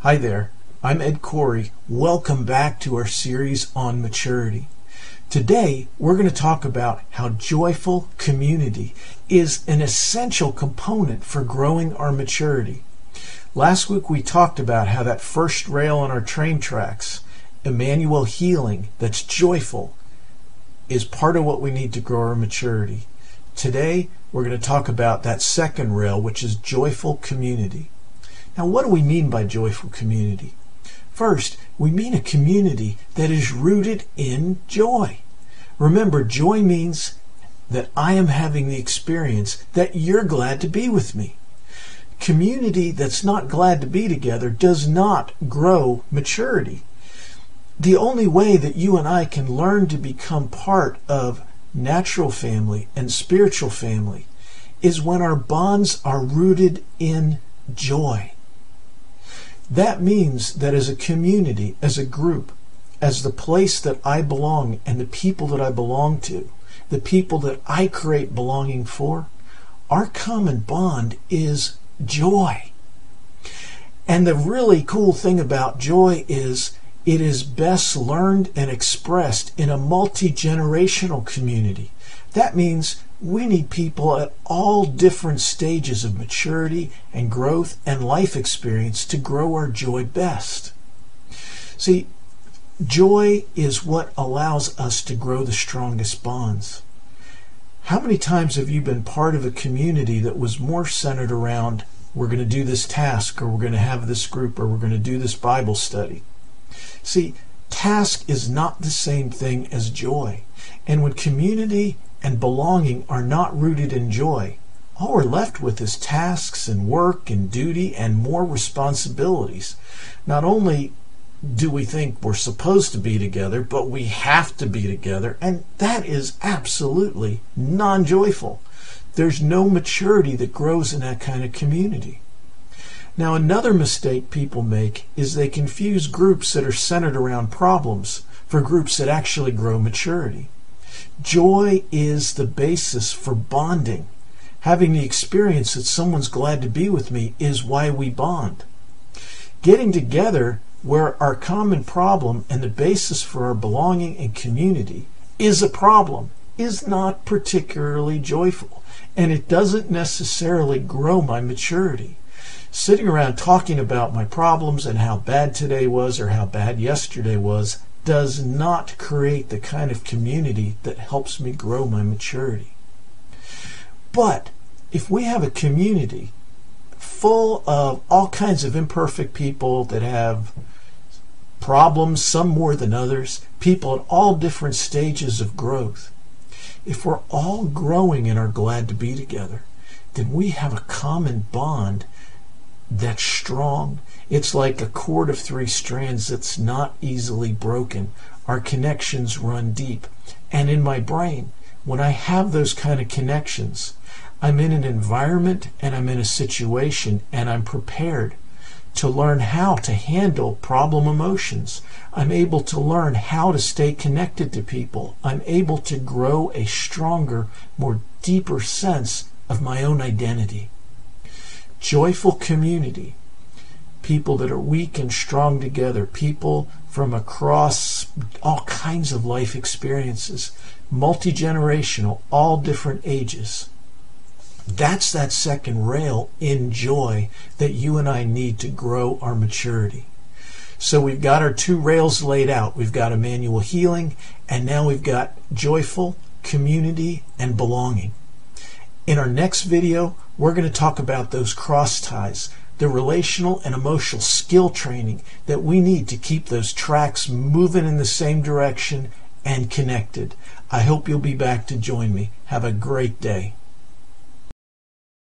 Hi there, I'm Ed Khouri. Welcome back to our series on maturity. Today, we're going to talk about how joyful community is an essential component for growing our maturity. Last week, we talked about how that first rail on our train tracks, Emmanuel healing, that's joyful, is part of what we need to grow our maturity. Today, we're going to talk about that second rail, which is joyful community. Now, what do we mean by joyful community? First, we mean a community that is rooted in joy. Remember, joy means that I am having the experience that you're glad to be with me. Community that's not glad to be together does not grow maturity. The only way that you and I can learn to become part of natural family and spiritual family is when our bonds are rooted in joy. That means that as a community, as a group, as the place that I belong and the people that I belong to, the people that I create belonging for, our common bond is joy. And the really cool thing about joy is it is best learned and expressed in a multi-generational community. That means we need people at all different stages of maturity and growth and life experience to grow our joy best. See, joy is what allows us to grow the strongest bonds. How many times have you been part of a community that was more centered around, we're going to do this task, or we're going to have this group, or we're going to do this Bible study? See, task is not the same thing as joy. And when community and belonging are not rooted in joy, all we're left with is tasks and work and duty and more responsibilities. Not only do we think we're supposed to be together, but we have to be together, and that is absolutely non-joyful. There's no maturity that grows in that kind of community. Now, another mistake people make is they confuse groups that are centered around problems for groups that actually grow maturity. Joy is the basis for bonding. Having the experience that someone's glad to be with me is why we bond. Getting together where our common problem and the basis for our belonging and community is a problem is not particularly joyful, and it doesn't necessarily grow my maturity. Sitting around talking about my problems and how bad today was or how bad yesterday was does not create the kind of community that helps me grow my maturity. But if we have a community full of all kinds of imperfect people that have problems, some more than others, people at all different stages of growth, if we're all growing and are glad to be together, then we have a common bond that's strong. It's like a cord of 3 strands that's not easily broken. Our connections run deep. And in my brain, when I have those kind of connections, I'm in an environment and I'm in a situation and I'm prepared to learn how to handle problem emotions. I'm able to learn how to stay connected to people. I'm able to grow a stronger, more deeper sense of my own identity. Joyful community, people that are weak and strong together, people from across all kinds of life experiences, multi-generational, all different ages. That's that second rail in joy that you and I need to grow our maturity. So we've got our 2 rails laid out. We've got Emmanuel healing, and now we've got joyful community and belonging. In our next video, we're going to talk about those cross ties, the relational and emotional skill training that we need to keep those tracks moving in the same direction and connected. I hope you'll be back to join me. Have a great day.